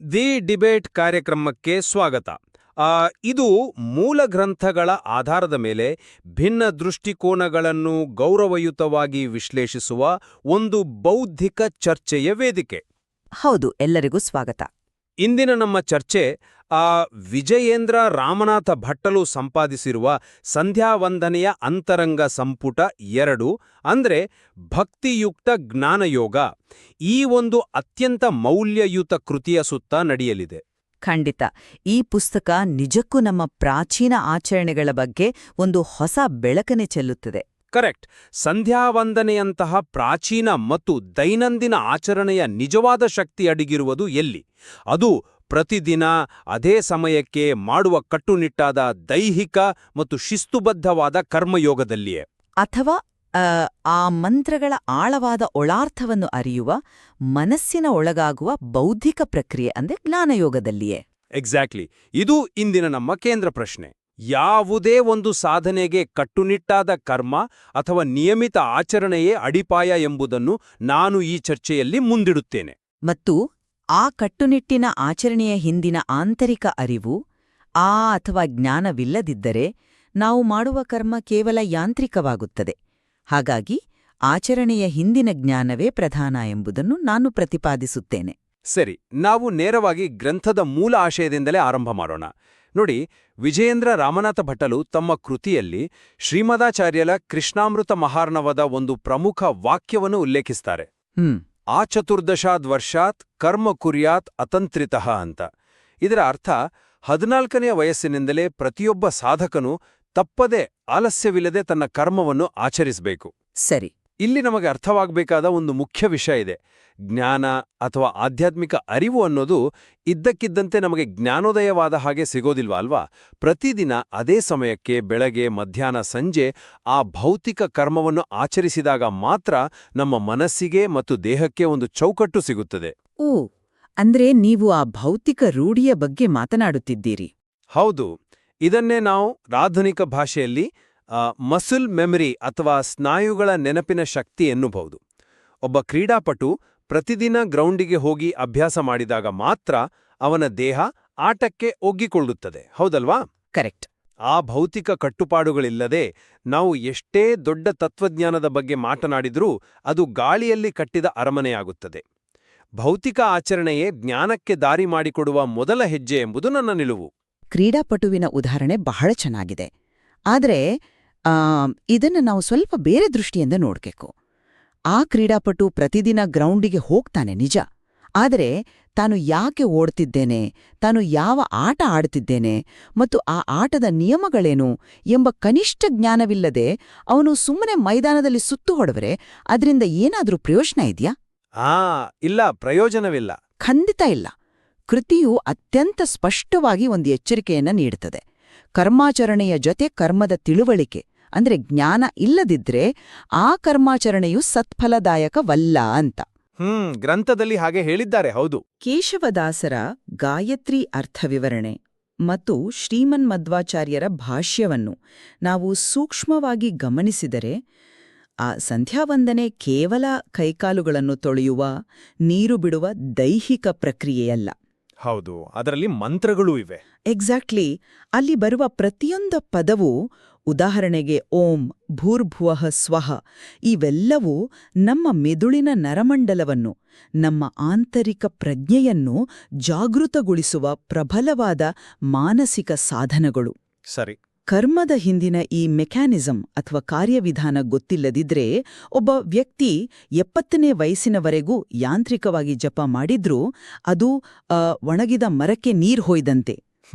The debate ಕಾರ್ಯಕ್ರಮಕ್ಕೆ ಸ್ವಾಗತ. ಇದು ಮೂಲ ಗ್ರಂಥಗಳ ಆಧಾರದ ಮೇಲೆ ಭಿನ್ನ ದೃಷ್ಟಿಕೋನಗಳನ್ನು ಗೌರವಯುತವಾಗಿ ವಿಶ್ಲೇಷಿಸುವ ಒಂದು ಬೌದ್ಧಿಕ ಚರ್ಚೆಯ ವೇದಿಕೆ. ಹೌದು, ಎಲ್ಲರಿಗೂ ಸ್ವಾಗತ. ಇಂದಿನ ನಮ್ಮ ಚರ್ಚೆ ವಿಜಯೇಂದ್ರ ರಾಮನಾಥ ಭಟ್ಟಲು ಸಂಪಾದಿಸಿರುವ ಸಂಧ್ಯಾವಂದನೆಯ ಅಂತರಂಗ ಸಂಪುಟ 2 ಅಂದ್ರೆ ಭಕ್ತಿಯುಕ್ತ ಜ್ಞಾನಯೋಗ, ಈ ಒಂದು ಅತ್ಯಂತ ಮೌಲ್ಯಯುತ ಕೃತಿಯ ಸುತ್ತ ನಡೆಯಲಿದೆ. ಖಂಡಿತ. ಈ ಪುಸ್ತಕ ನಿಜಕ್ಕೂ ನಮ್ಮ ಪ್ರಾಚೀನ ಆಚರಣೆಗಳ ಬಗ್ಗೆ ಒಂದು ಹೊಸ ಬೆಳಕನೆ ಚೆಲ್ಲುತ್ತದೆ. ಕರೆಕ್ಟ್. ಸಂಧ್ಯಾವಂದನೆಯಂತಹ ಪ್ರಾಚೀನ ಮತ್ತು ದೈನಂದಿನ ಆಚರಣೆಯ ನಿಜವಾದ ಶಕ್ತಿ ಅಡಗಿರುವುದು ಎಲ್ಲಿ? ಅದು ಪ್ರತಿದಿನ ಅದೇ ಸಮಯಕ್ಕೆ ಮಾಡುವ ಕಟ್ಟುನಿಟ್ಟಾದ ದೈಹಿಕ ಮತ್ತು ಶಿಸ್ತುಬದ್ಧವಾದ ಕರ್ಮಯೋಗದಲ್ಲಿಯೇ? ಅಥವಾ ಆ ಮಂತ್ರಗಳ ಆಳವಾದ ಒಳಾರ್ಥವನ್ನು ಅರಿಯುವ ಮನಸ್ಸಿನ ಒಳಗಾಗುವ ಬೌದ್ಧಿಕ ಪ್ರಕ್ರಿಯೆ ಅಂದ್ರೆ ಜ್ಞಾನಯೋಗದಲ್ಲಿಯೇ? ಎಕ್ಸಾಕ್ಟ್ಲಿ. ಇದು ಇಂದಿನ ನಮ್ಮ ಕೇಂದ್ರ ಪ್ರಶ್ನೆ. ಯಾವುದೇ ಒಂದು ಸಾಧನೆಗೆ ಕಟ್ಟುನಿಟ್ಟಾದ ಕರ್ಮ ಅಥವಾ ನಿಯಮಿತ ಆಚರಣೆಯೇ ಅಡಿಪಾಯ ಎಂಬುದನ್ನು ನಾನು ಈ ಚರ್ಚೆಯಲ್ಲಿ ಮುಂದಿಡುತ್ತೇನೆ. ಮತ್ತು ಆ ಕಟ್ಟುನಿಟ್ಟಿನ ಆಚರಣೆಯ ಹಿಂದಿನ ಆಂತರಿಕ ಅರಿವು ಅಥವಾ ಜ್ಞಾನವಿಲ್ಲದಿದ್ದರೆ ನಾವು ಮಾಡುವ ಕರ್ಮ ಕೇವಲ ಯಾಂತ್ರಿಕವಾಗುತ್ತದೆ. ಹಾಗಾಗಿ ಆಚರಣೆಯ ಹಿಂದಿನ ಜ್ಞಾನವೇ ಪ್ರಧಾನ ಎಂಬುದನ್ನು ನಾನು ಪ್ರತಿಪಾದಿಸುತ್ತೇನೆ. ಸರಿ, ನಾವು ನೇರವಾಗಿ ಗ್ರಂಥದ ಮೂಲ ಆಶಯದಿಂದಲೇ ಆರಂಭ ಮಾಡೋಣ. ನೋಡಿ, ವಿಜಯೇಂದ್ರ ರಾಮನಾಥ ಭಟ್ಟಲು ತಮ್ಮ ಕೃತಿಯಲ್ಲಿ ಶ್ರೀಮದಾಚಾರ್ಯರ ಕೃಷ್ಣಾಮೃತ ಮಹಾರ್ಣವದ ಒಂದು ಪ್ರಮುಖ ವಾಕ್ಯವನ್ನು ಉಲ್ಲೇಖಿಸ್ತಾರೆ. ಆ ಚತುರ್ದಶಾದ್ ವರ್ಷಾತ್ ಕರ್ಮ ಕುರ್ಯಾತ್ ಅತಂತ್ರಿತಃ ಅಂತ. ಇದರ ಅರ್ಥ 14ನೇ ವಯಸ್ಸಿನಿಂದಲೇ ಪ್ರತಿಯೊಬ್ಬ ಸಾಧಕನು ತಪ್ಪದೆ ಆಲಸ್ಯವಿಲ್ಲದೆ ತನ್ನ ಕರ್ಮವನ್ನು ಆಚರಿಸಬೇಕು. ಸರಿ. ಇಲ್ಲಿ ನಮಗೆ ಅರ್ಥವಾಗಬೇಕಾದ ಒಂದು ಮುಖ್ಯ ವಿಷಯ ಇದೆ. ಜ್ಞಾನ ಅಥವಾ ಆಧ್ಯಾತ್ಮಿಕ ಅರಿವು ಅನ್ನೋದು ಇದ್ದಕ್ಕಿದ್ದಂತೆ ನಮಗೆ ಜ್ಞಾನೋದಯವಾದ ಹಾಗೆ ಸಿಗೋದಿಲ್ವಾ ಅಲ್ವಾ? ಪ್ರತಿದಿನ ಅದೇ ಸಮಯಕ್ಕೆ ಬೆಳಗ್ಗೆ, ಮಧ್ಯಾಹ್ನ, ಸಂಜೆ ಆ ಭೌತಿಕ ಕರ್ಮವನ್ನು ಆಚರಿಸಿದಾಗ ಮಾತ್ರ ನಮ್ಮ ಮನಸ್ಸಿಗೆ ಮತ್ತು ದೇಹಕ್ಕೆ ಒಂದು ಚೌಕಟ್ಟು ಸಿಗುತ್ತದೆ. ಅಂದ್ರೆ ನೀವು ಆ ಭೌತಿಕ ರೂಢಿಯ ಬಗ್ಗೆ ಮಾತನಾಡುತ್ತಿದ್ದೀರಿ? ಹೌದು. ಇದನ್ನೇ ನಾವು ಆಧುನಿಕ ಭಾಷೆಯಲ್ಲಿ ಮಸಲ್ ಮೆಮರಿ ಅಥವಾ ಸ್ನಾಯುಗಳ ನೆನಪಿನ ಶಕ್ತಿ ಎನ್ನಬಹುದು. ಒಬ್ಬ ಕ್ರೀಡಾಪಟು ಪ್ರತಿದಿನ ಗ್ರೌಂಡಿಗೆ ಹೋಗಿ ಅಭ್ಯಾಸ ಮಾಡಿದಾಗ ಮಾತ್ರ ಅವನ ದೇಹ ಆಟಕ್ಕೆ ಒಗ್ಗಿಕೊಳ್ಳುತ್ತದೆ, ಹೌದಲ್ವಾ? ಕರೆಕ್ಟ್. ಆ ಭೌತಿಕ ಕಟ್ಟುಪಾಡುಗಳಿಲ್ಲದೆ ನಾವು ಎಷ್ಟೇ ದೊಡ್ಡ ತತ್ವಜ್ಞಾನದ ಬಗ್ಗೆ ಮಾತನಾಡಿದ್ರೂ ಅದು ಗಾಳಿಯಲ್ಲಿ ಕಟ್ಟಿದ ಅರಮನೆಯಾಗುತ್ತದೆ. ಭೌತಿಕ ಆಚರಣೆಯೇ ಜ್ಞಾನಕ್ಕೆ ದಾರಿ ಮಾಡಿಕೊಡುವ ಮೊದಲ ಹೆಜ್ಜೆ ಎಂಬುದು ನನ್ನ ನಿಲುವು. ಕ್ರೀಡಾಪಟುವಿನ ಉದಾಹರಣೆ ಬಹಳ ಚೆನ್ನಾಗಿದೆ. ಆದರೆ ಇದನ್ನು ನಾವು ಸ್ವಲ್ಪ ಬೇರೆ ದೃಷ್ಟಿಯಿಂದ ನೋಡ್ಬೇಕು. ಆ ಕ್ರೀಡಾಪಟು ಪ್ರತಿದಿನ ಗ್ರೌಂಡಿಗೆ ಹೋಗ್ತಾನೆ ನಿಜ, ಆದರೆ ತಾನು ಯಾಕೆ ಓಡ್ತಿದ್ದೇನೆ, ತಾನು ಯಾವ ಆಟ ಆಡ್ತಿದ್ದೇನೆ ಮತ್ತು ಆ ಆಟದ ನಿಯಮಗಳೇನು ಎಂಬ ಕನಿಷ್ಠ ಜ್ಞಾನವಿಲ್ಲದೆ ಅವನು ಸುಮ್ಮನೆ ಮೈದಾನದಲ್ಲಿ ಸುತ್ತು ಹೊಡೆದರೆ ಅದರಿಂದ ಏನಾದರೂ ಪ್ರಯೋಜನ ಇದೆಯಾ? ಇಲ್ಲ, ಪ್ರಯೋಜನವಿಲ್ಲ. ಖಂಡಿತ ಇಲ್ಲ. ಕೃತಿಯು ಅತ್ಯಂತ ಸ್ಪಷ್ಟವಾಗಿ ಒಂದು ಎಚ್ಚರಿಕೆಯನ್ನ ನೀಡುತ್ತದೆ. ಕರ್ಮಾಚರಣೆಯ ಜೊತೆ ಕರ್ಮದ ತಿಳುವಳಿಕೆ ಅಂದ್ರೆ ಜ್ಞಾನ ಇಲ್ಲದಿದ್ರೆ ಆ ಕರ್ಮಾಚರಣೆಯು ಸತ್ಫಲದಾಯಕವಲ್ಲ ಅಂತ. ಗ್ರಂಥದಲ್ಲಿ ಹಾಗೆ ಹೇಳಿದ್ದಾರೆ. ಹೌದು. ಕೇಶವದಾಸರ ಗಾಯತ್ರಿ ಅರ್ಥವಿವರಣೆ ಮತ್ತು ಶ್ರೀಮನ್ಮಧ್ವಾಚಾರ್ಯರ ಭಾಷ್ಯವನ್ನು ನಾವು ಸೂಕ್ಷ್ಮವಾಗಿ ಗಮನಿಸಿದರೆ ಆ ಸಂಧ್ಯಾವಂದನೆ ಕೇವಲ ಕೈಕಾಲುಗಳನ್ನು ತೊಳೆಯುವ, ನೀರು ಬಿಡುವ ದೈಹಿಕ ಪ್ರಕ್ರಿಯೆಯಲ್ಲ. ಹೌದು, ಅದರಲ್ಲಿ ಮಂತ್ರಗಳೂ ಇವೆ. ಎಕ್ಸಾಕ್ಟ್ಲಿ. ಅಲ್ಲಿ ಬರುವ ಪ್ರತಿಯೊಂದು ಪದವೂ, ಉದಾಹರಣೆಗೆ ಓಂ, ಭೂರ್ಭುವಃ ಸ್ವಃ, ಇವೆಲ್ಲವೂ ನಮ್ಮ ಮೆದುಳಿನ ನರಮಂಡಲವನ್ನು, ನಮ್ಮ ಆಂತರಿಕ ಪ್ರಜ್ಞೆಯನ್ನು ಜಾಗೃತಗೊಳಿಸುವ ಪ್ರಬಲವಾದ ಮಾನಸಿಕ ಸಾಧನಗಳು. ಸರಿ. ಕರ್ಮದ ಹಿಂದಿನ ಈ ಮೆಕ್ಯಾನಿಸಂ ಅಥವಾ ಕಾರ್ಯವಿಧಾನ ಗೊತ್ತಿಲ್ಲದಿದ್ರೆ ಒಬ್ಬ ವ್ಯಕ್ತಿ 70ನೇ ವಯಸ್ಸಿನವರೆಗೂ ಯಾಂತ್ರಿಕವಾಗಿ ಜಪ ಮಾಡಿದ್ರೂ ಅದು ಒಣಗಿದ ಮರಕ್ಕೆ ನೀರು ಹೊಯ್ದಂತೆ.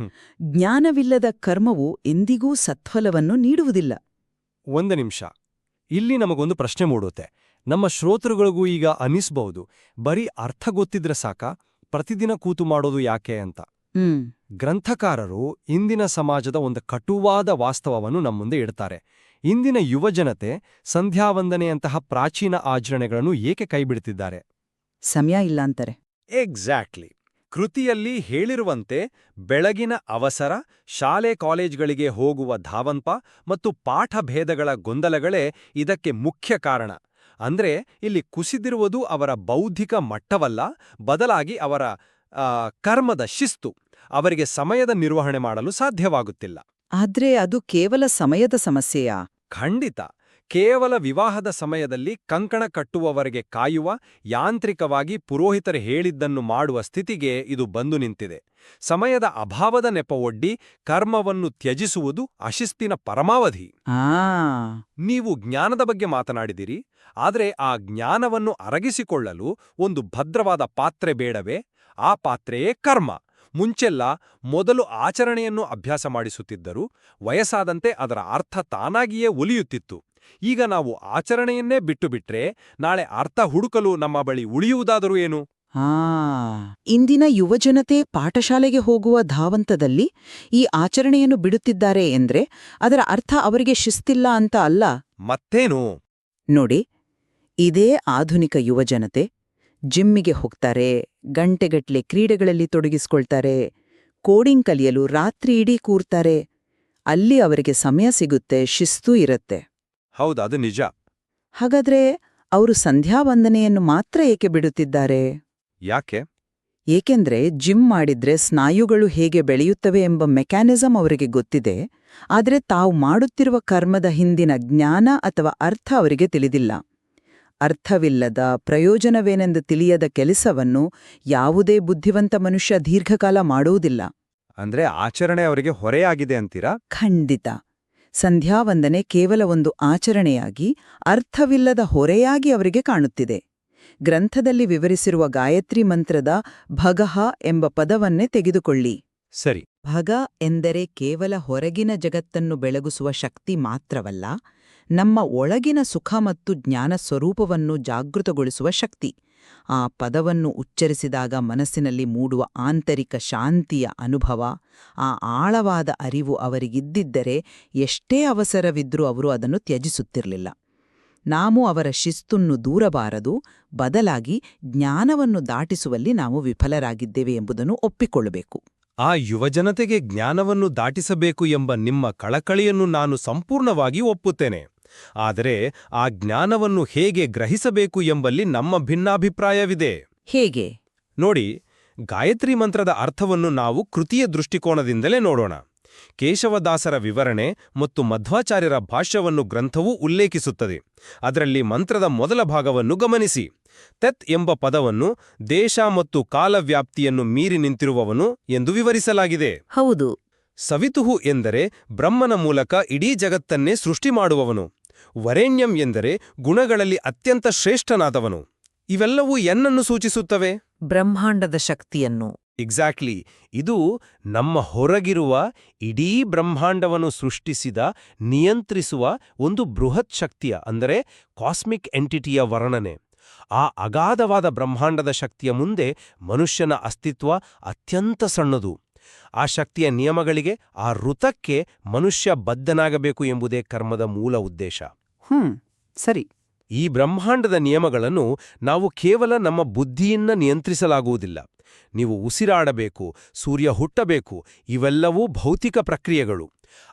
ಜ್ಞಾನವಿಲ್ಲದ ಕರ್ಮವು ಎಂದಿಗೂ ಸತ್ಫಲವನ್ನು ನೀಡುವುದಿಲ್ಲ. ಒಂದು ನಿಮಿಷ, ಇಲ್ಲಿ ನಮಗೊಂದು ಪ್ರಶ್ನೆ ಮೂಡುತ್ತೆ. ನಮ್ಮ ಶ್ರೋತೃಗಳಿಗೂ ಈಗ ಅನಿಸ್ಬಹುದು, ಬರೀ ಅರ್ಥ ಗೊತ್ತಿದ್ರೆ ಸಾಕ, ಪ್ರತಿದಿನ ಕೂತು ಮಾಡೋದು ಯಾಕೆ ಅಂತ. ಗ್ರಂಥಕಾರರು ಇಂದಿನ ಸಮಾಜದ ಒಂದು ಕಟುವಾದ ವಾಸ್ತವವನ್ನು ನಮ್ಮುಂದೆ ಇಡ್ತಾರೆ. ಇಂದಿನ ಯುವಜನತೆ ಸಂಧ್ಯಾವಂದನೆಯಂತಹ ಪ್ರಾಚೀನ ಆಚರಣೆಗಳನ್ನು ಏಕೆ ಕೈಬಿಡುತ್ತಿದ್ದಾರೆ? ಸಮಯ ಇಲ್ಲ ಅಂತಾರೆ. ಎಕ್ಸಾಕ್ಟ್ಲಿ. ಕೃತಿಯಲ್ಲಿ ಹೇಳಿರುವಂತೆ ಬೆಳಗಿನ ಅವಸರ, ಶಾಲೆ ಕಾಲೇಜ್ಗಳಿಗೆ ಹೋಗುವ ಧಾವಂಪ ಮತ್ತು ಪಾಠಭೇದಗಳ ಗೊಂದಲಗಳೇ ಇದಕ್ಕೆ ಮುಖ್ಯ ಕಾರಣ. ಅಂದ್ರೆ ಇಲ್ಲಿ ಕುಸಿದಿರುವುದು ಅವರ ಬೌದ್ಧಿಕ ಮಟ್ಟವಲ್ಲ, ಬದಲಾಗಿ ಅವರ ಕರ್ಮದ ಶಿಸ್ತು. ಅವರಿಗೆ ಸಮಯದ ನಿರ್ವಹಣೆ ಮಾಡಲು ಸಾಧ್ಯವಾಗುತ್ತಿಲ್ಲ. ಆದ್ರೆ ಅದು ಕೇವಲ ಸಮಯದ ಸಮಸ್ಯೆಯಾ? ಖಂಡಿತ. ಕೇವಲ ವಿವಾಹದ ಸಮಯದಲ್ಲಿ ಕಂಕಣ ಕಟ್ಟುವವರೆಗೆ ಕಾಯುವ, ಯಾಂತ್ರಿಕವಾಗಿ ಪುರೋಹಿತರು ಹೇಳಿದ್ದನ್ನು ಮಾಡುವ ಸ್ಥಿತಿಗೆ ಇದು ಬಂದು ನಿಂತಿದೆ. ಸಮಯದ ಅಭಾವದ ನೆಪವೊಡ್ಡಿ ಕರ್ಮವನ್ನು ತ್ಯಜಿಸುವುದು ಅಶಿಸ್ತಿನ ಪರಮಾವಧಿ. ನೀವು ಜ್ಞಾನದ ಬಗ್ಗೆ ಮಾತನಾಡಿದಿರಿ, ಆದರೆ ಆ ಜ್ಞಾನವನ್ನು ಅರಗಿಸಿಕೊಳ್ಳಲು ಒಂದು ಭದ್ರವಾದ ಪಾತ್ರೆ ಬೇಡವೇ? ಆ ಪಾತ್ರೆಯೇ ಕರ್ಮ. ಮುಂಚೆಲ್ಲ ಮೊದಲು ಆಚರಣೆಯನ್ನು ಅಭ್ಯಾಸ ಮಾಡಿಸುತ್ತಿದ್ದರು, ವಯಸ್ಸಾದಂತೆ ಅದರ ಅರ್ಥ ತಾನಾಗಿಯೇ ಒಲಿಯುತ್ತಿತ್ತು. ಈಗ ನಾವು ಆಚರಣೆಯನ್ನೇ ಬಿಟ್ಟುಬಿಟ್ರೆ ನಾಳೆ ಅರ್ಥ ಹುಡುಕಲು ನಮ್ಮ ಬಳಿ ಉಳಿಯುವುದಾದರೂ ಏನು? ಇಂದಿನ ಯುವಜನತೆ ಪಾಠಶಾಲೆಗೆ ಹೋಗುವ ಧಾವಂತದಲ್ಲಿ ಈ ಆಚರಣೆಯನ್ನು ಬಿಡುತ್ತಿದ್ದಾರೆ ಎಂದ್ರೆ ಅದರ ಅರ್ಥ ಅವರಿಗೆ ಶಿಸ್ತಿಲ್ಲ ಅಂತ ಅಲ್ಲ. ಮತ್ತೇನು? ನೋಡಿ, ಇದೇ ಆಧುನಿಕ ಯುವಜನತೆ ಜಿಮ್ಮಿಗೆ ಹೋಗ್ತಾರೆ, ಗಂಟೆಗಟ್ಲೆ ಕ್ರೀಡೆಗಳಲ್ಲಿ ತೊಡಗಿಸ್ಕೊಳ್ತಾರೆ, ಕೋಡಿಂಗ್ ಕಲಿಯಲು ರಾತ್ರಿ ಇಡೀ ಕೂರ್ತಾರೆ. ಅಲ್ಲಿ ಅವರಿಗೆ ಸಮಯ ಸಿಗುತ್ತೆ, ಶಿಸ್ತೂ ಇರತ್ತೆ. ಹೌದು, ಅದು ನಿಜ. ಹಾಗಾದ್ರೆ ಅವರು ಸಂಧ್ಯಾವಂದನೆಯನ್ನು ಮಾತ್ರ ಏಕೆ ಬಿಡುತ್ತಿದ್ದಾರೆ? ಯಾಕೆ? ಏಕೆಂದ್ರೆ ಜಿಮ್ ಮಾಡಿದ್ರೆ ಸ್ನಾಯುಗಳು ಹೇಗೆ ಬೆಳೆಯುತ್ತವೆ ಎಂಬ ಮೆಕ್ಯಾನಿಸಂ ಅವರಿಗೆ ಗೊತ್ತಿದೆ, ಆದರೆ ತಾವು ಮಾಡುತ್ತಿರುವ ಕರ್ಮದ ಹಿಂದಿನ ಜ್ಞಾನ ಅಥವಾ ಅರ್ಥ ಅವರಿಗೆ ತಿಳಿದಿಲ್ಲ. ಅರ್ಥವಿಲ್ಲದ, ಪ್ರಯೋಜನವೇನೆಂದು ತಿಳಿಯದ ಕೆಲಸವನ್ನು ಯಾವುದೇ ಬುದ್ಧಿವಂತ ಮನುಷ್ಯ ದೀರ್ಘಕಾಲ ಮಾಡುವುದಿಲ್ಲ. ಅಂದ್ರೆ ಆಚರಣೆ ಅವರಿಗೆ ಹೊರೆಯಾಗಿದೆ ಅಂತೀರಾ? ಖಂಡಿತ. ಸಂಧ್ಯಾವಂದನೆ ಕೇವಲ ಒಂದು ಆಚರಣೆಯಾಗಿ, ಅರ್ಥವಿಲ್ಲದ ಹೊರೆಯಾಗಿ ಅವರಿಗೆ ಕಾಣುತ್ತಿದೆ. ಗ್ರಂಥದಲ್ಲಿ ವಿವರಿಸಿರುವ ಗಾಯತ್ರಿ ಮಂತ್ರದ ಭಗಃ ಎಂಬ ಪದವನ್ನೇ ತೆಗೆದುಕೊಳ್ಳಿ. ಸರಿ. ಭಗ ಎಂದರೆ ಕೇವಲ ಹೊರಗಿನ ಜಗತ್ತನ್ನು ಬೆಳಗಿಸುವ ಶಕ್ತಿ ಮಾತ್ರವಲ್ಲ, ನಮ್ಮ ಒಳಗಿನ ಸುಖ ಮತ್ತು ಜ್ಞಾನ ಸ್ವರೂಪವನ್ನು ಜಾಗೃತಗೊಳಿಸುವ ಶಕ್ತಿ. ಆ ಪದವನ್ನು ಉಚ್ಚರಿಸಿದಾಗ ಮನಸ್ಸಿನಲ್ಲಿ ಮೂಡುವ ಆಂತರಿಕ ಶಾಂತಿಯ ಅನುಭವ, ಆ ಆಳವಾದ ಅರಿವು ಅವರಿಗಿದ್ದಿದ್ದರೆ ಎಷ್ಟೇ ಅವಸರವಿದ್ರೂ ಅವರು ಅದನ್ನು ತ್ಯಜಿಸುತ್ತಿರಲಿಲ್ಲ. ನಾವು ಅವರ ಶಿಸ್ತನ್ನು ದೂರಬಾರದು, ಬದಲಾಗಿ ಜ್ಞಾನವನ್ನು ದಾಟಿಸುವಲ್ಲಿ ನಾವು ವಿಫಲರಾಗಿದ್ದೇವೆ ಎಂಬುದನ್ನು ಒಪ್ಪಿಕೊಳ್ಳಬೇಕು. ಆ ಯುವಜನತೆಗೆ ಜ್ಞಾನವನ್ನು ದಾಟಿಸಬೇಕು ಎಂಬ ನಿಮ್ಮ ಕಳಕಳಿಯನ್ನು ನಾನು ಸಂಪೂರ್ಣವಾಗಿ ಒಪ್ಪುತ್ತೇನೆ. ಆದರೆ ಆ ಜ್ಞಾನವನ್ನು ಹೇಗೆ ಗ್ರಹಿಸಬೇಕು ಎಂಬಲ್ಲಿ ನಮ್ಮ ಭಿನ್ನಾಭಿಪ್ರಾಯವಿದೆ. ಹೇಗೆ? ನೋಡಿ, ಗಾಯತ್ರಿ ಮಂತ್ರದ ಅರ್ಥವನ್ನು ನಾವು ಕೃತಿಯ ದೃಷ್ಟಿಕೋನದಿಂದಲೇ ನೋಡೋಣ. ಕೇಶವದಾಸರ ವಿವರಣೆ ಮತ್ತು ಮಧ್ವಾಚಾರ್ಯರ ಭಾಷ್ಯವನ್ನು ಗ್ರಂಥವು ಉಲ್ಲೇಖಿಸುತ್ತದೆ. ಅದರಲ್ಲಿ ಮಂತ್ರದ ಮೊದಲ ಭಾಗವನ್ನು ಗಮನಿಸಿ. ತತ್ ಎಂಬ ಪದವನ್ನು ದೇಶ ಮತ್ತು ಕಾಲವ್ಯಾಪ್ತಿಯನ್ನು ಮೀರಿ ನಿಂತಿರುವವನು ಎಂದು ವಿವರಿಸಲಾಗಿದೆ. ಹೌದು. ಸವಿತುಹು ಎಂದರೆ ಬ್ರಹ್ಮನ ಮೂಲಕ ಇಡೀ ಜಗತ್ತನ್ನೇ ಸೃಷ್ಟಿ ಮಾಡುವವನು. ವರೇಣ್ಯಂ ಎಂದರೆ ಗುಣಗಳಲ್ಲಿ ಅತ್ಯಂತ ಶ್ರೇಷ್ಠನಾದವನು. ಇವೆಲ್ಲವೂ ಏನನ್ನು ಸೂಚಿಸುತ್ತವೆ? ಬ್ರಹ್ಮಾಂಡದ ಶಕ್ತಿಯನ್ನು. ಎಕ್ಸಾಕ್ಟ್ಲಿ. ಇದು ನಮ್ಮ ಹೊರಗಿರುವ ಇಡೀ ಬ್ರಹ್ಮಾಂಡವನ್ನು ಸೃಷ್ಟಿಸಿದ, ನಿಯಂತ್ರಿಸುವ ಒಂದು ಬೃಹತ್ ಶಕ್ತಿಯ, ಅಂದರೆ ಕಾಸ್ಮಿಕ್ ಎಂಟಿಟಿಯ ವರ್ಣನೆ. ಆ ಅಗಾಧವಾದ ಬ್ರಹ್ಮಾಂಡದ ಶಕ್ತಿಯ ಮುಂದೆ ಮನುಷ್ಯನ ಅಸ್ತಿತ್ವ ಅತ್ಯಂತ ಸಣ್ಣದು. ಆ ಶಕ್ತಿಯ ನಿಯಮಗಳಿಗೆ, ಆ ಋತಕ್ಕೆ ಮನುಷ್ಯ ಬದ್ಧನಾಗಬೇಕು ಎಂಬುದೇ ಕರ್ಮದ ಮೂಲ ಉದ್ದೇಶ. ಸರಿ. ಈ ಬ್ರಹ್ಮಾಂಡದ ನಿಯಮಗಳನ್ನು ನಾವು ಕೇವಲ ನಮ್ಮ ಬುದ್ಧಿಯಿಂದ ನಿಯಂತ್ರಿಸಲಾಗುವುದಿಲ್ಲ. ನೀವು ಉಸಿರಾಡಬೇಕು, ಸೂರ್ಯ ಹುಟ್ಟಬೇಕು, ಇವೆಲ್ಲವೂ ಭೌತಿಕ ಪ್ರಕ್ರಿಯೆಗಳು.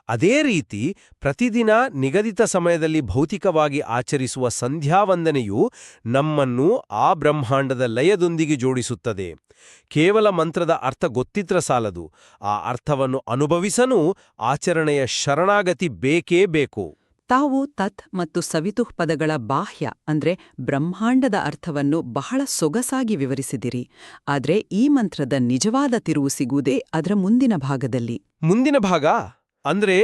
ಅದೇ ರೀತಿ ಪ್ರತಿದಿನ ನಿಗದಿತ ಸಮಯದಲ್ಲಿ ಭೌತಿಕವಾಗಿ ಆಚರಿಸುವ ಸಂಧ್ಯಾವಂದನೆಯು ನಮ್ಮನ್ನು ಆ ಬ್ರಹ್ಮಾಂಡದ ಲಯದೊಂದಿಗೆ ಜೋಡಿಸುತ್ತದೆ. ಕೇವಲ ಮಂತ್ರದ ಅರ್ಥ ಗೊತ್ತಿತ್ರ ಸಾಲದು, ಆ ಅರ್ಥವನ್ನು ಅನುಭವಿಸನೂ ಆಚರಣೆಯ ಶರಣಾಗತಿ ಬೇಕೇ ಬೇಕು. ತಾವು ತತ್ ಮತ್ತು ಸವಿತುಃ ಪದಗಳ ಬಾಹ್ಯ ಅಂದ್ರೆ ಬ್ರಹ್ಮಾಂಡದ ಅರ್ಥವನ್ನು ಬಹಳ ಸೊಗಸಾಗಿ ವಿವರಿಸಿದಿರಿ. ಆದ್ರೆ ಈ ಮಂತ್ರದ ನಿಜವಾದ ತಿರುವು ಸಿಗುವುದೇ ಅದರ ಮುಂದಿನ ಭಾಗದಲ್ಲಿ. ಮುಂದಿನ ಭಾಗ ಅಂದ್ರೆ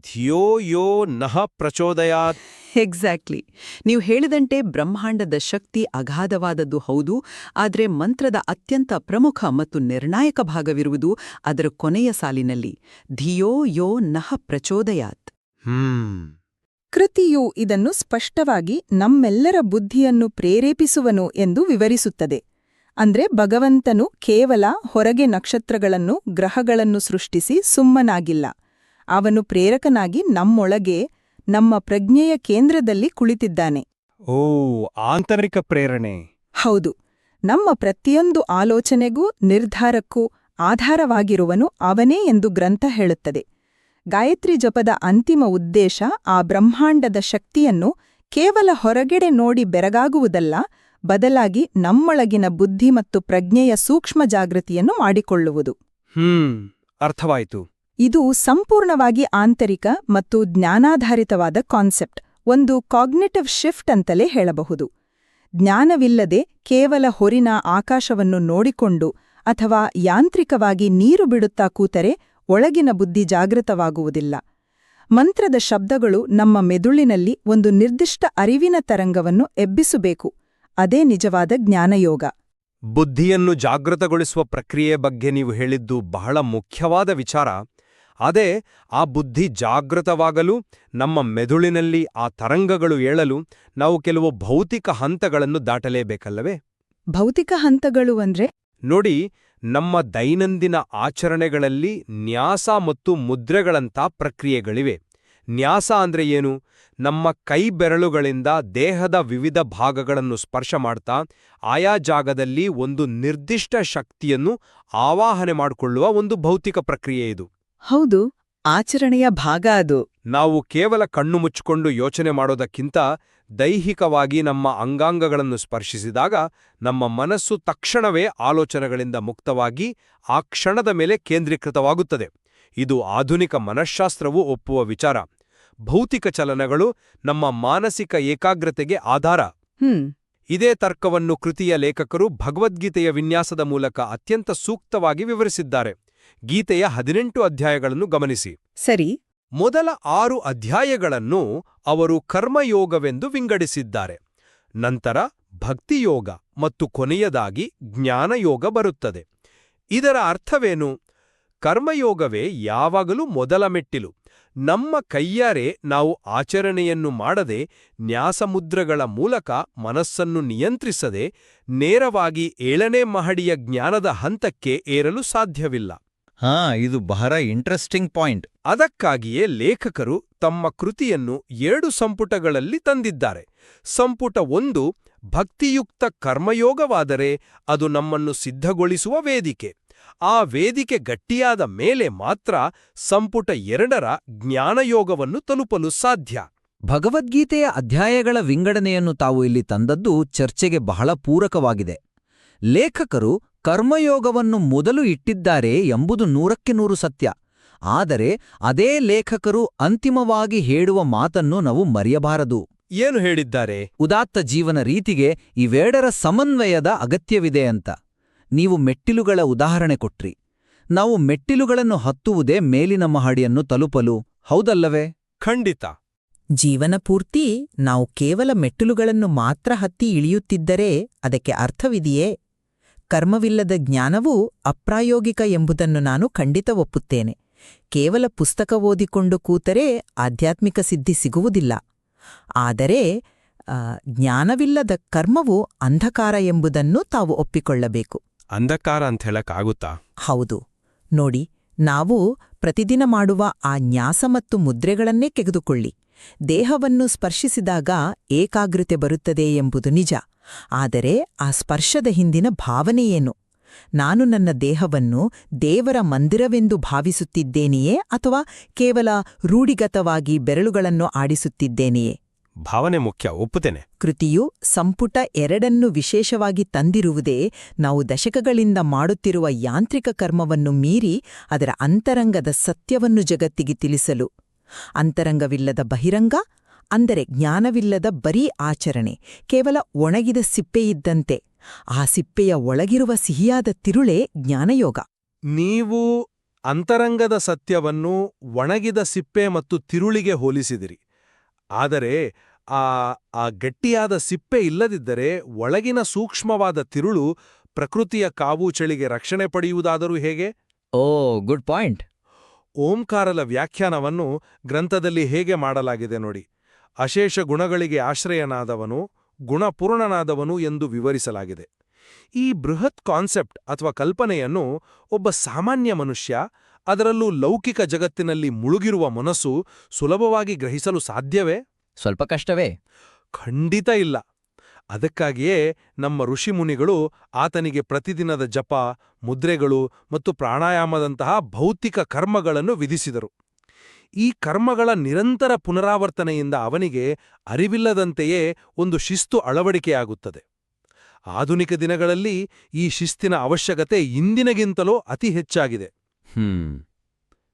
ಧಿಯೋ ಯೋ ನಃ ಪ್ರಚೋದಯಾತ್. ಎಕ್ಸಾಕ್ಟ್ಲಿ. ನೀವು ಹೇಳಿದಂತೆ ಬ್ರಹ್ಮಾಂಡದ ಶಕ್ತಿ ಅಗಾಧವಾದದ್ದು ಹೌದು, ಆದರೆ ಮಂತ್ರದ ಅತ್ಯಂತ ಪ್ರಮುಖ ಮತ್ತು ನಿರ್ಣಾಯಕ ಭಾಗವಿರುವುದು ಅದರ ಕೊನೆಯ ಸಾಲಿನಲ್ಲಿ, ಧಿಯೋ ಯೋ ನಃ ಪ್ರಚೋದಯಾತ್. ಕೃತಿಯು ಇದನ್ನು ಸ್ಪಷ್ಟವಾಗಿ ನಮ್ಮೆಲ್ಲರ ಬುದ್ಧಿಯನ್ನು ಪ್ರೇರೇಪಿಸುವನು ಎಂದು ವಿವರಿಸುತ್ತದೆ. ಅಂದ್ರೆ ಭಗವಂತನು ಕೇವಲ ಹೊರಗೆ ನಕ್ಷತ್ರಗಳನ್ನು, ಗ್ರಹಗಳನ್ನು ಸೃಷ್ಟಿಸಿ ಸುಮ್ಮನಾಗಿಲ್ಲ. ಅವನು ಪ್ರೇರಕನಾಗಿ ನಮ್ಮೊಳಗೆ, ನಮ್ಮ ಪ್ರಜ್ಞೆಯ ಕೇಂದ್ರದಲ್ಲಿ ಕುಳಿತಿದ್ದಾನೆ. ಓ, ಆಂತರಿಕ ಪ್ರೇರಣೆ. ಹೌದು. ನಮ್ಮ ಪ್ರತಿಯೊಂದು ಆಲೋಚನೆಗೂ ನಿರ್ಧಾರಕ್ಕೂ ಆಧಾರವಾಗಿರುವನು ಅವನೇ ಎಂದು ಗ್ರಂಥ ಹೇಳುತ್ತದೆ. ಗಾಯತ್ರಿ ಜಪದ ಅಂತಿಮ ಉದ್ದೇಶ ಆ ಬ್ರಹ್ಮಾಂಡದ ಶಕ್ತಿಯನ್ನು ಕೇವಲ ಹೊರಗಡೆ ನೋಡಿ ಬೆರಗಾಗುವುದಲ್ಲ, ಬದಲಾಗಿ ನಮ್ಮೊಳಗಿನ ಬುದ್ಧಿ ಮತ್ತು ಪ್ರಜ್ಞೆಯ ಸೂಕ್ಷ್ಮ ಜಾಗೃತಿಯನ್ನು ಮಾಡಿಕೊಳ್ಳುವುದು. ಅರ್ಥವಾಯಿತು. ಇದು ಸಂಪೂರ್ಣವಾಗಿ ಆಂತರಿಕ ಮತ್ತು ಜ್ಞಾನಾಧಾರಿತವಾದ ಕಾನ್ಸೆಪ್ಟ್, ಒಂದು ಕಾಗ್ನಿಟಿವ್ ಶಿಫ್ಟ್ ಅಂತಲೇ ಹೇಳಬಹುದು. ಜ್ಞಾನವಿಲ್ಲದೆ ಕೇವಲ ಹೊರಿನ ಆಕಾಶವನ್ನು ನೋಡಿಕೊಂಡು ಅಥವಾ ಯಾಂತ್ರಿಕವಾಗಿ ನೀರು ಬಿಡುತ್ತಾ ಕೂತರೆ ಒಳಗಿನ ಬುದ್ಧಿ ಜಾಗೃತವಾಗುವುದಿಲ್ಲ. ಮಂತ್ರದ ಶಬ್ದಗಳು ನಮ್ಮ ಮೆದುಳಿನಲ್ಲಿ ಒಂದು ನಿರ್ದಿಷ್ಟ ಅರಿವಿನ ತರಂಗವನ್ನು ಎಬ್ಬಿಸಬೇಕು. ಅದೇ ನಿಜವಾದ ಜ್ಞಾನಯೋಗ. ಬುದ್ಧಿಯನ್ನು ಜಾಗೃತಗೊಳಿಸುವ ಪ್ರಕ್ರಿಯೆ ಬಗ್ಗೆ ನೀವು ಹೇಳಿದ್ದು ಬಹಳ ಮುಖ್ಯವಾದ ವಿಚಾರ. ಅದೇ ಆ ಬುದ್ಧಿ ಜಾಗೃತವಾಗಲು, ನಮ್ಮ ಮೆದುಳಿನಲ್ಲಿ ಆ ತರಂಗಗಳು ಏಳಲು ನಾವು ಕೆಲವು ಭೌತಿಕ ಹಂತಗಳನ್ನು ದಾಟಲೇಬೇಕಲ್ಲವೇ? ಭೌತಿಕ ಹಂತಗಳು ಅಂದ್ರೆ? ನೋಡಿ, ನಮ್ಮ ದೈನಂದಿನ ಆಚರಣೆಗಳಲ್ಲಿ ನ್ಯಾಸ ಮತ್ತು ಮುದ್ರೆಗಳಂಥ ಪ್ರಕ್ರಿಯೆಗಳಿವೆ. ನ್ಯಾಸ ಅಂದ್ರೆ ಏನು? ನಮ್ಮ ಕೈ ಬೆರಳುಗಳಿಂದ ದೇಹದ ವಿವಿಧ ಭಾಗಗಳನ್ನು ಸ್ಪರ್ಶ ಮಾಡ್ತಾ ಆಯಾ ಜಾಗದಲ್ಲಿ ಒಂದು ನಿರ್ದಿಷ್ಟ ಶಕ್ತಿಯನ್ನು ಆವಾಹನೆ ಮಾಡಿಕೊಳ್ಳುವ ಒಂದು ಭೌತಿಕ ಪ್ರಕ್ರಿಯೆ ಇದು. ಹೌದು, ಆಚರಣೆಯ ಭಾಗ ಅದು. ನಾವು ಕೇವಲ ಕಣ್ಣು ಮುಚ್ಚಿಕೊಂಡು ಯೋಚನೆ ಮಾಡೋದಕ್ಕಿಂತ ದೈಹಿಕವಾಗಿ ನಮ್ಮ ಅಂಗಾಂಗಗಳನ್ನು ಸ್ಪರ್ಶಿಸಿದಾಗ ನಮ್ಮ ಮನಸ್ಸು ತಕ್ಷಣವೇ ಆಲೋಚನೆಗಳಿಂದ ಮುಕ್ತವಾಗಿ ಆ ಕ್ಷಣದ ಮೇಲೆ ಕೇಂದ್ರೀಕೃತವಾಗುತ್ತದೆ. ಇದು ಆಧುನಿಕ ಮನಃಶಾಸ್ತ್ರವೂ ಒಪ್ಪುವ ವಿಚಾರ. ಭೌತಿಕ ಚಲನಗಳು ನಮ್ಮ ಮಾನಸಿಕ ಏಕಾಗ್ರತೆಗೆ ಆಧಾರ. ಇದೇ ತರ್ಕವನ್ನು ಕೃತಿಯ ಲೇಖಕರು ಭಗವದ್ಗೀತೆಯ ವಿನ್ಯಾಸದ ಮೂಲಕ ಅತ್ಯಂತ ಸೂಕ್ತವಾಗಿ ವಿವರಿಸಿದ್ದಾರೆ. ಗೀತೆಯ 18 ಅಧ್ಯಾಯಗಳನ್ನು ಗಮನಿಸಿ. ಸರಿ. ಮೊದಲ 6 ಅಧ್ಯಾಯಗಳನ್ನು ಅವರು ಕರ್ಮಯೋಗವೆಂದು ವಿಂಗಡಿಸಿದ್ದಾರೆ. ನಂತರ ಭಕ್ತಿಯೋಗ ಮತ್ತು ಕೊನೆಯದಾಗಿ ಜ್ಞಾನಯೋಗ ಬರುತ್ತದೆ. ಇದರ ಅರ್ಥವೇನು? ಕರ್ಮಯೋಗವೇ ಯಾವಾಗಲೂ ಮೊದಲ ಮೆಟ್ಟಿಲು. ನಮ್ಮ ಕೈಯಾರೆ ನಾವು ಆಚರಣೆಯನ್ನು ಮಾಡದೆ, ನ್ಯಾಸಮುದ್ರಗಳ ಮೂಲಕ ಮನಸ್ಸನ್ನು ನಿಯಂತ್ರಿಸದೆ ನೇರವಾಗಿ 7ನೇ ಮಹಡಿಯ ಜ್ಞಾನದ ಹಂತಕ್ಕೆ ಏರಲು ಸಾಧ್ಯವಿಲ್ಲ. ಇದು ಬಹಳ ಇಂಟ್ರೆಸ್ಟಿಂಗ್ ಪಾಯಿಂಟ್. ಅದಕ್ಕಾಗಿಯೇ ಲೇಖಕರು ತಮ್ಮ ಕೃತಿಯನ್ನು 2 ಸಂಪುಟಗಳಲ್ಲಿ ತಂದಿದ್ದಾರೆ. ಸಂಪುಟ 1 ಭಕ್ತಿಯುಕ್ತ ಕರ್ಮಯೋಗವಾದರೆ ಅದು ನಮ್ಮನ್ನು ಸಿದ್ಧಗೊಳಿಸುವ ವೇದಿಕೆ. ಆ ವೇದಿಕೆ ಗಟ್ಟಿಯಾದ ಮೇಲೆ ಮಾತ್ರ ಸಂಪುಟ 2ರ ಜ್ಞಾನಯೋಗವನ್ನು ತಲುಪಲು ಸಾಧ್ಯ. ಭಗವದ್ಗೀತೆಯ ಅಧ್ಯಾಯಗಳ ವಿಂಗಡಣೆಯನ್ನು ತಾವು ಇಲ್ಲಿ ತಂದದ್ದು ಚರ್ಚೆಗೆ ಬಹಳ ಪೂರಕವಾಗಿದೆ. ಲೇಖಕರು ಕರ್ಮಯೋಗವನ್ನು ಮೊದಲು ಇಟ್ಟಿದ್ದಾರೆ ಎಂಬುದು 100% ಸತ್ಯ. ಆದರೆ ಅದೇ ಲೇಖಕರು ಅಂತಿಮವಾಗಿ ಹೇಳುವ ಮಾತನ್ನು ನಾವು ಮರೆಯಬಾರದು. ಏನು ಹೇಳಿದ್ದಾರೆ? ಉದಾತ್ತ ಜೀವನ ರೀತಿಗೆ ಇವೆರಡರ ಸಮನ್ವಯದ ಅಗತ್ಯವಿದೆ ಅಂತ. ನೀವು ಮೆಟ್ಟಿಲುಗಳ ಉದಾಹರಣೆ ಕೊಟ್ರಿ. ನಾವು ಮೆಟ್ಟಿಲುಗಳನ್ನು ಹತ್ತುವುದೇ ಮೇಲಿನ ಮಹಡಿಯನ್ನು ತಲುಪಲು, ಹೌದಲ್ಲವೇ? ಖಂಡಿತ. ಜೀವನಪೂರ್ತಿ ನಾವು ಕೇವಲ ಮೆಟ್ಟಿಲುಗಳನ್ನು ಮಾತ್ರ ಹತ್ತಿ ಇಳಿಯುತ್ತಿದ್ದರೆ ಅದಕ್ಕೆ ಅರ್ಥವಿದೆಯೇ? ಕರ್ಮವಿಲ್ಲದ ಜ್ಞಾನವೂ ಅಪ್ರಾಯೋಗಿಕ ಎಂಬುದನ್ನು ನಾನು ಖಂಡಿತ ಒಪ್ಪುತ್ತೇನೆ. ಕೇವಲ ಪುಸ್ತಕ ಓದಿಕೊಂಡು ಕೂತರೆ ಆಧ್ಯಾತ್ಮಿಕ ಸಿದ್ಧಿ ಸಿಗುವುದಿಲ್ಲ. ಆದರೆ ಜ್ಞಾನವಿಲ್ಲದ ಕರ್ಮವು ಅಂಧಕಾರ ಎಂಬುದನ್ನು ತಾವು ಒಪ್ಪಿಕೊಳ್ಳಬೇಕು. ಅಂಧಕಾರ ಅಂತ ಹೇಳಕ್ಕಾಗುತ್ತಾ? ಹೌದು. ನೋಡಿ, ನಾವು ಪ್ರತಿದಿನ ಮಾಡುವ ಆ ನ್ಯಾಸ ಮತ್ತು ಮುದ್ರೆಗಳನ್ನೇ ತೆಗೆದುಕೊಳ್ಳಿ. ದೇಹವನ್ನು ಸ್ಪರ್ಶಿಸಿದಾಗ ಏಕಾಗ್ರತೆ ಬರುತ್ತದೆ ಎಂಬುದು ನಿಜ. ಆದರೆ ಆ ಸ್ಪರ್ಶದ ಹಿಂದಿನ ಭಾವನೆಯೇನು? ನಾನು ನನ್ನ ದೇಹವನ್ನು ದೇವರ ಮಂದಿರವೆಂದು ಭಾವಿಸುತ್ತಿದ್ದೇನೆಯೇ ಅಥವಾ ಕೇವಲ ರೂಢಿಗತವಾಗಿ ಬೆರಳುಗಳನ್ನು ಆಡಿಸುತ್ತಿದ್ದೇನೆಯೇ? ಭಾವನೆ ಮುಖ್ಯ, ಒಪ್ಪುತ್ತೇನೆ. ಕೃತಿಯು ಸಂಪುಟ 2ನ್ನು ವಿಶೇಷವಾಗಿ ತಂದಿರುವುದೇ ನಾವು ದಶಕಗಳಿಂದ ಮಾಡುತ್ತಿರುವ ಯಾಂತ್ರಿಕ ಕರ್ಮವನ್ನು ಮೀರಿ ಅದರ ಅಂತರಂಗದ ಸತ್ಯವನ್ನು ಜಗತ್ತಿಗೆ ತಿಳಿಸಲು. ಅಂತರಂಗವಿಲ್ಲದ ಬಹಿರಂಗ ಅಂದರೆ ಜ್ಞಾನವಿಲ್ಲದ ಬರೀ ಆಚರಣೆ, ಕೇವಲ ಒಣಗಿದ ಸಿಪ್ಪೆಯಿದ್ದಂತೆ. ಆ ಸಿಪ್ಪೆಯ ಒಳಗಿರುವ ಸಿಹಿಯಾದ ತಿರುಳೇ ಜ್ಞಾನಯೋಗ. ನೀವು ಅಂತರಂಗದ ಸತ್ಯವನ್ನು ಒಣಗಿದ ಸಿಪ್ಪೆ ಮತ್ತು ತಿರುಳಿಗೆ ಹೋಲಿಸಿದಿರಿ. ಆದರೆ ಆ ಗಟ್ಟಿಯಾದ ಸಿಪ್ಪೆ ಇಲ್ಲದಿದ್ದರೆ ಒಳಗಿನ ಸೂಕ್ಷ್ಮವಾದ ತಿರುಳು ಪ್ರಕೃತಿಯ ಕಾವು ಚಳಿಗೆ ರಕ್ಷಣೆ ಪಡೆಯುವುದಾದರೂ ಹೇಗೆ? Good point. ಓಂಕಾರದ ವ್ಯಾಖ್ಯಾನವನ್ನು ಗ್ರಂಥದಲ್ಲಿ ಹೇಗೆ ಮಾಡಲಾಗಿದೆ ನೋಡಿ. ಅಶೇಷ ಗುಣಗಳಿಗೆ ಆಶ್ರಯನಾದವನು, ಗುಣಪೂರ್ಣನಾದವನು ಎಂದು ವಿವರಿಸಲಾಗಿದೆ. ಈ ಬೃಹತ್ ಕಾನ್ಸೆಪ್ಟ್ ಅಥವಾ ಕಲ್ಪನೆಯನ್ನು ಒಬ್ಬ ಸಾಮಾನ್ಯ ಮನುಷ್ಯ, ಅದರಲ್ಲೂ ಲೌಕಿಕ ಜಗತ್ತಿನಲ್ಲಿ ಮುಳುಗಿರುವ ಮನಸ್ಸು ಸುಲಭವಾಗಿ ಗ್ರಹಿಸಲು ಸಾಧ್ಯವೇ? ಸ್ವಲ್ಪ ಕಷ್ಟವೇ? ಖಂಡಿತ ಇಲ್ಲ. ಅದಕ್ಕಾಗಿಯೇ ನಮ್ಮ ಋಷಿಮುನಿಗಳು ಆತನಿಗೆ ಪ್ರತಿದಿನದ ಜಪ, ಮುದ್ರೆಗಳು ಮತ್ತು ಪ್ರಾಣಾಯಾಮದಂತಹ ಭೌತಿಕ ಕರ್ಮಗಳನ್ನು ವಿಧಿಸಿದರು. ಈ ಕರ್ಮಗಳ ನಿರಂತರ ಪುನರಾವರ್ತನೆಯಿಂದ ಅವನಿಗೆ ಅರಿವಿಲ್ಲದಂತೆಯೇ ಒಂದು ಶಿಸ್ತು ಅಳವಡಿಕೆಯಾಗುತ್ತದೆ. ಆಧುನಿಕ ದಿನಗಳಲ್ಲಿ ಈ ಶಿಸ್ತಿನ ಅವಶ್ಯಕತೆ ಇಂದಿನಗಿಂತಲೂ ಅತಿ ಹೆಚ್ಚಾಗಿದೆ.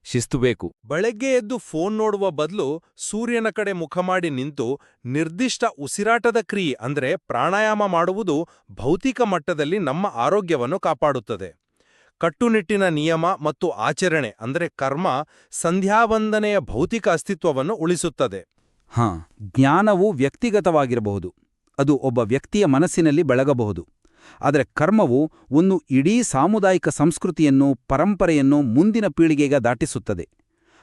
ಶಿಸ್ತು ಬೇಕು. ಬೆಳಗ್ಗೆ ಎದ್ದು ಫೋನ್ ನೋಡುವ ಬದಲು ಸೂರ್ಯನ ಕಡೆ ಮುಖ ಮಾಡಿ ನಿಂತು ನಿರ್ದಿಷ್ಟ ಉಸಿರಾಟದ ಕ್ರಿಯೆ ಅಂದ್ರೆ ಪ್ರಾಣಾಯಾಮ ಮಾಡುವುದು ಭೌತಿಕ ಮಟ್ಟದಲ್ಲಿ ನಮ್ಮ ಆರೋಗ್ಯವನ್ನು ಕಾಪಾಡುತ್ತದೆ. ಕಟ್ಟುನಿಟ್ಟಿನ ನಿಯಮ ಮತ್ತು ಆಚರಣೆ ಅಂದ್ರೆ ಕರ್ಮ ಸಂಧ್ಯಾವಂದನೆಯ ಭೌತಿಕ ಅಸ್ತಿತ್ವವನ್ನು ಉಳಿಸುತ್ತದೆ. ಜ್ಞಾನವು ವ್ಯಕ್ತಿಗತವಾಗಿರಬಹುದು, ಅದು ಒಬ್ಬ ವ್ಯಕ್ತಿಯ ಮನಸ್ಸಿನಲ್ಲಿ ಬೆಳಗಬಹುದು. ಆದರೆ ಕರ್ಮವು ಒಂದು ಇಡೀ ಸಾಮುದಾಯಿಕ ಸಂಸ್ಕೃತಿಯನ್ನು, ಪರಂಪರೆಯನ್ನು ಮುಂದಿನ ಪೀಳಿಗೆಗೆ ದಾಟಿಸುತ್ತದೆ.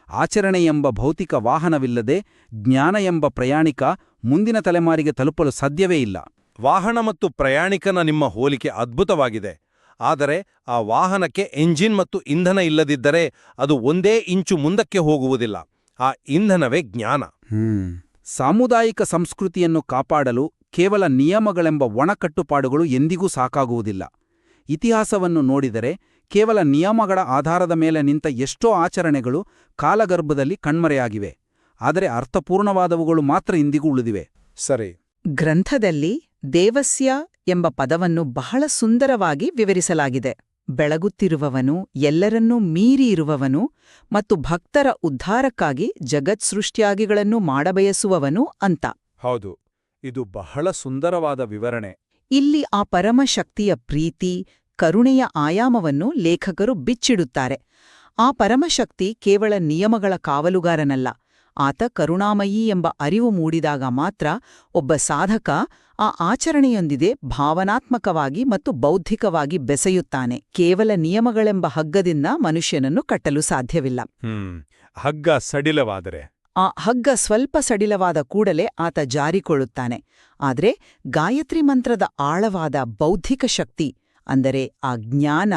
ಆಚರಣೆ ಎಂಬ ಭೌತಿಕ ವಾಹನವಿಲ್ಲದೆ ಜ್ಞಾನ ಎಂಬ ಪ್ರಯಾಣಿಕ ಮುಂದಿನ ತಲೆಮಾರಿಗೆ ತಲುಪಲು ಸಾಧ್ಯವೇ ಇಲ್ಲ. ವಾಹನ ಮತ್ತು ಪ್ರಯಾಣಿಕನ ನಿಮ್ಮ ಹೋಲಿಕೆ ಅದ್ಭುತವಾಗಿದೆ. ಆದರೆ ಆ ವಾಹನಕ್ಕೆ ಎಂಜಿನ್ ಮತ್ತು ಇಂಧನ ಇಲ್ಲದಿದ್ದರೆ ಅದು ಒಂದೇ ಇಂಚು ಮುಂದಕ್ಕೆ ಹೋಗುವುದಿಲ್ಲ. ಆ ಇಂಧನವೇ ಜ್ಞಾನ. ಸಾಮುದಾಯಿಕ ಸಂಸ್ಕೃತಿಯನ್ನು ಕಾಪಾಡಲು ಕೇವಲ ನಿಯಮಗಳೆಂಬ ಒಣಕಟ್ಟುಪಾಡುಗಳು ಎಂದಿಗೂ ಸಾಕಾಗುವುದಿಲ್ಲ. ಇತಿಹಾಸವನ್ನು ನೋಡಿದರೆ ಕೇವಲ ನಿಯಮಗಳ ಆಧಾರದ ಮೇಲೆ ನಿಂತ ಎಷ್ಟೋ ಆಚರಣೆಗಳು ಕಾಲಗರ್ಭದಲ್ಲಿ ಕಣ್ಮರೆಯಾಗಿವೆ. ಆದರೆ ಅರ್ಥಪೂರ್ಣವಾದವುಗಳು ಮಾತ್ರ ಇಂದಿಗೂ ಉಳಿದಿವೆ. ಸರಿ. ಗ್ರಂಥದಲ್ಲಿ ದೇವಸ್ಯ ಎಂಬ ಪದವನ್ನು ಬಹಳ ಸುಂದರವಾಗಿ ವಿವರಿಸಲಾಗಿದೆ. ಬೆಳಗುತ್ತಿರುವವನು, ಎಲ್ಲರನ್ನೂ ಮೀರಿ ಇರುವವನು ಮತ್ತು ಭಕ್ತರ ಉದ್ಧಾರಕ್ಕಾಗಿ ಜಗತ್ಸೃಷ್ಟ್ಯಾಗಿಗಳನ್ನು ಮಾಡಬಯಸುವವನು ಅಂತ. ಹೌದು, ಇದು ಬಹಳ ಸುಂದರವಾದ ವಿವರಣೆ. ಇಲ್ಲಿ ಆ ಪರಮಶಕ್ತಿಯ ಪ್ರೀತಿ, ಕರುಣೆಯ ಆಯಾಮವನ್ನು ಲೇಖಕರು ಬಿಚ್ಚಿಡುತ್ತಾರೆ. ಆ ಪರಮಶಕ್ತಿ ಕೇವಲ ನಿಯಮಗಳ ಕಾವಲುಗಾರನಲ್ಲ. ಆತ ಕರುಣಾಮಯಿ ಎಂಬ ಅರಿವು ಮೂಡಿದಾಗ ಮಾತ್ರ ಒಬ್ಬ ಸಾಧಕ ಆ ಆಚರಣೆಯೊಂದಿಗೆ ಭಾವನಾತ್ಮಕವಾಗಿ ಮತ್ತು ಬೌದ್ಧಿಕವಾಗಿ ಬೆಸೆಯುತ್ತಾನೆ. ಕೇವಲ ನಿಯಮಗಳೆಂಬ ಹಗ್ಗದಿಂದ ಮನುಷ್ಯನನ್ನು ಕಟ್ಟಲು ಸಾಧ್ಯವಿಲ್ಲ. ಹಗ್ಗ ಸಡಿಲವಾದರೆ? ಆ ಹಗ್ಗ ಸ್ವಲ್ಪ ಸಡಿಲವಾದ ಕೂಡಲೇ ಆತ ಜಾರಿಕೊಳ್ಳುತ್ತಾನೆ. ಆದರೆ ಗಾಯತ್ರಿ ಮಂತ್ರದ ಆಳವಾದ ಬೌದ್ಧಿಕ ಶಕ್ತಿ ಅಂದರೆ ಆ ಜ್ಞಾನ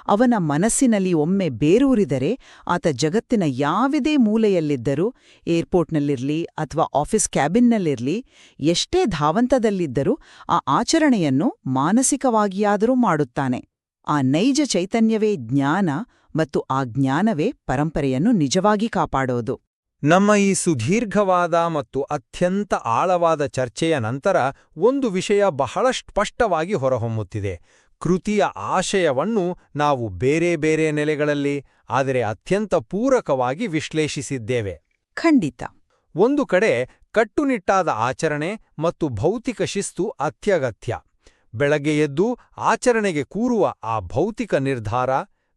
ಅವನ ಮನಸ್ಸಿನಲ್ಲಿ ಒಮ್ಮೆ ಬೇರೂರಿದರೆ ಆತ ಜಗತ್ತಿನ ಯಾವುದೇ ಮೂಲೆಯಲ್ಲಿದ್ದರೂ, ಏರ್ಪೋರ್ಟ್ನಲ್ಲಿರಲಿ ಅಥವಾ ಆಫೀಸ್ ಕ್ಯಾಬಿನ್ನಲ್ಲಿರಲಿ, ಎಷ್ಟೇ ಧಾವಂತದಲ್ಲಿದ್ದರೂ ಆ ಆಚರಣೆಯನ್ನು ಮಾನಸಿಕವಾಗಿಯಾದರೂ ಮಾಡುತ್ತಾನೆ. ಆ ನೈಜ ಚೈತನ್ಯವೇ ಜ್ಞಾನ ಮತ್ತು ಆ ಜ್ಞಾನವೇ ಪರಂಪರೆಯನ್ನು ನಿಜವಾಗಿ ಕಾಪಾಡೋದು. ನಮ್ಮ ಈ ಸುದೀರ್ಘವಾದ ಮತ್ತು ಅತ್ಯಂತ ಆಳವಾದ ಚರ್ಚೆಯ ನಂತರ ಒಂದು ವಿಷಯ ಬಹಳ ಸ್ಪಷ್ಟವಾಗಿ ಹೊರಹೊಮ್ಮುತ್ತಿದೆ. ಕೃತಿಯ ಆಶಯವನ್ನು ನಾವು ಬೇರೆ ಬೇರೆ ನೆಲೆಗಳಲ್ಲಿ, ಆದರೆ ಅತ್ಯಂತ ಪೂರಕವಾಗಿ ವಿಶ್ಲೇಷಿಸಿದ್ದೇವೆ. ಖಂಡಿತ. ಒಂದು ಕಡೆ ಕಟ್ಟುನಿಟ್ಟಾದ ಆಚರಣೆ ಮತ್ತು ಭೌತಿಕ ಶಿಸ್ತು ಅತ್ಯಗತ್ಯ. ಬೆಳಗ್ಗೆ ಎದ್ದು ಆಚರಣೆಗೆ ಕೂರುವ ಆ ಭೌತಿಕ ನಿರ್ಧಾರ,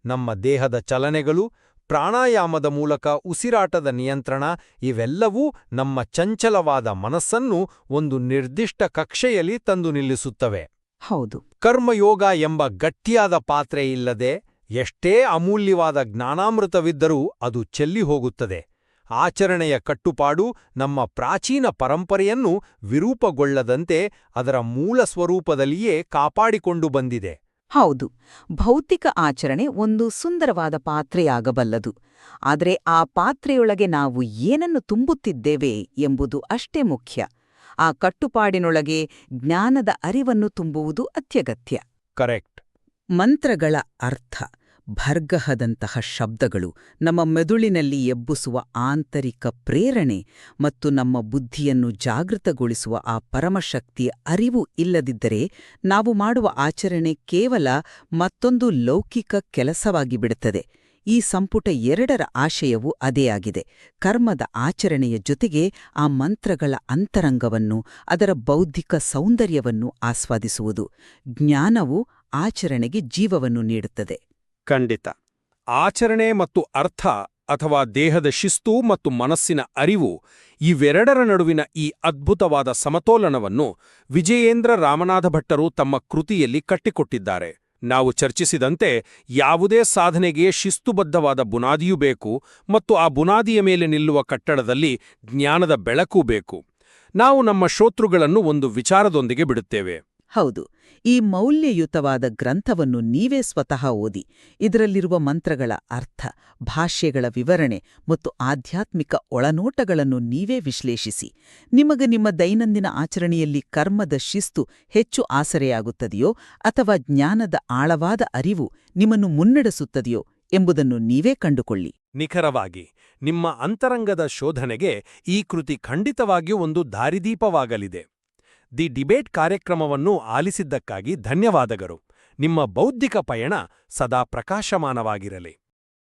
ನಮ್ಮ ದೇಹದ ಚಲನೆಗಳು, ಪ್ರಾಣಾಯಾಮದ ಮೂಲಕ ಉಸಿರಾಟದ ನಿಯಂತ್ರಣ ಇವೆಲ್ಲವೂ ನಮ್ಮ ಚಂಚಲವಾದ ಮನಸ್ಸನ್ನು ಒಂದು ನಿರ್ದಿಷ್ಟ ಕಕ್ಷೆಯಲ್ಲಿ ತಂದು ನಿಲ್ಲಿಸುತ್ತವೆ. ಹೌದು. ಕರ್ಮಯೋಗ ಎಂಬ ಗಟ್ಟಿಯಾದ ಪಾತ್ರೆ ಇಲ್ಲದೆ ಎಷ್ಟೇ ಅಮೂಲ್ಯವಾದ ಜ್ಞಾನಾಮೃತವಿದ್ದರೂ ಅದು ಚೆಲ್ಲಿ ಹೋಗುತ್ತದೆ. ಆಚರಣೆಯ ಕಟ್ಟುಪಾಡು ನಮ್ಮ ಪ್ರಾಚೀನ ಪರಂಪರೆಯನ್ನು ವಿರೂಪಗೊಳ್ಳದಂತೆ ಅದರ ಮೂಲ ಸ್ವರೂಪದಲ್ಲಿಯೇ ಕಾಪಾಡಿಕೊಂಡು ಬಂದಿದೆ. ಹೌದು, ಭೌತಿಕ ಆಚರಣೆ ಒಂದು ಸುಂದರವಾದ ಪಾತ್ರೆಯಾಗಬಲ್ಲದು. ಆದರೆ ಆ ಪಾತ್ರೆಯೊಳಗೆ ನಾವು ಏನನ್ನು ತುಂಬುತ್ತಿದ್ದೇವೆ ಎಂಬುದು ಅಷ್ಟೇ ಮುಖ್ಯ. ಆ ಕಟ್ಟುಪಾಡಿನೊಳಗೆ ಜ್ಞಾನದ ಅರಿವನ್ನು ತುಂಬುವುದು ಅತ್ಯಗತ್ಯ. ಕರೆಕ್ಟ್. ಮಂತ್ರಗಳ ಅರ್ಥ, ಭರ್ಗಹದಂತಹ ಶಬ್ದಗಳು ನಮ್ಮ ಮೆದುಳಿನಲ್ಲಿ ಎಬ್ಬಿಸುವ ಆಂತರಿಕ ಪ್ರೇರಣೆ ಮತ್ತು ನಮ್ಮ ಬುದ್ಧಿಯನ್ನು ಜಾಗೃತಗೊಳಿಸುವ ಆ ಪರಮಶಕ್ತಿಯ ಅರಿವು ಇಲ್ಲದಿದ್ದರೆ ನಾವು ಮಾಡುವ ಆಚರಣೆ ಕೇವಲ ಮತ್ತೊಂದು ಲೌಕಿಕ ಕೆಲಸವಾಗಿ ಬಿಡುತ್ತದೆ. ಈ ಸಂಪುಟ 2ರ ಆಶಯವು ಅದೇ ಆಗಿದೆ. ಕರ್ಮದ ಆಚರಣೆಯ ಜೊತೆಗೆ ಆ ಮಂತ್ರಗಳ ಅಂತರಂಗವನ್ನು, ಅದರ ಬೌದ್ಧಿಕ ಸೌಂದರ್ಯವನ್ನು ಆಸ್ವಾದಿಸುವುದು. ಜ್ಞಾನವು ಆಚರಣೆಗೆ ಜೀವವನ್ನು ನೀಡುತ್ತದೆ. ಖಂಡಿತ. ಆಚರಣೆ ಮತ್ತು ಅರ್ಥ ಅಥವಾ ದೇಹದ ಶಿಸ್ತು ಮತ್ತು ಮನಸ್ಸಿನ ಅರಿವು ಇವೆರಡರ ನಡುವಿನ ಈ ಅದ್ಭುತವಾದ ಸಮತೋಲನವನ್ನು ವಿಜಯೇಂದ್ರ ರಾಮನಾಥ ಭಟ್ಟರು ತಮ್ಮ ಕೃತಿಯಲ್ಲಿ ಕಟ್ಟಿಕೊಟ್ಟಿದ್ದಾರೆ. ನಾವು ಚರ್ಚಿಸಿದಂತೆ ಯಾವುದೇ ಸಾಧನೆಗೆ ಶಿಸ್ತುಬದ್ಧವಾದ ಬುನಾದಿಯೂ ಬೇಕು ಮತ್ತು ಆ ಬುನಾದಿಯ ಮೇಲೆ ನಿಲ್ಲುವ ಕಟ್ಟಡದಲ್ಲಿ ಜ್ಞಾನದ ಬೆಳಕೂ ಬೇಕು. ನಾವು ನಮ್ಮ ಶ್ರೋತೃಗಳನ್ನು ಒಂದು ವಿಚಾರದೊಂದಿಗೆ ಬಿಡುತ್ತೇವೆ. ಹೌದು, ಈ ಮೌಲ್ಯಯುತವಾದ ಗ್ರಂಥವನ್ನು ನೀವೇ ಸ್ವತಃ ಓದಿ. ಇದರಲ್ಲಿರುವ ಮಂತ್ರಗಳ ಅರ್ಥ, ಭಾಷ್ಯಗಳ ವಿವರಣೆ ಮತ್ತು ಆಧ್ಯಾತ್ಮಿಕ ಒಳನೋಟಗಳನ್ನು ನೀವೇ ವಿಶ್ಲೇಷಿಸಿ. ನಿಮಗೆ ನಿಮ್ಮ ದೈನಂದಿನ ಆಚರಣೆಯಲ್ಲಿ ಕರ್ಮದ ಶಿಸ್ತು ಹೆಚ್ಚು ಆಸರೆಯಾಗುತ್ತದೆಯೋ ಅಥವಾ ಜ್ಞಾನದ ಆಳವಾದ ಅರಿವು ನಿಮ್ಮನ್ನು ಮುನ್ನಡೆಸುತ್ತದೆಯೋ ಎಂಬುದನ್ನು ನೀವೇ ಕಂಡುಕೊಳ್ಳಿ. ನಿಖರವಾಗಿ ನಿಮ್ಮ ಅಂತರಂಗದ ಶೋಧನೆಗೆ ಈ ಕೃತಿ ಖಂಡಿತವಾಗಿಯೂ ಒಂದು ದಾರಿದೀಪವಾಗಲಿದೆ. ದಿ ಡಿಬೇಟ್ ಕಾರ್ಯಕ್ರಮವನ್ನು ಆಲಿಸಿದ್ದಕ್ಕಾಗಿ ಧನ್ಯವಾದಗಳು. ನಿಮ್ಮ ಬೌದ್ಧಿಕ ಪಯಣ ಸದಾ ಪ್ರಕಾಶಮಾನವಾಗಿರಲಿ.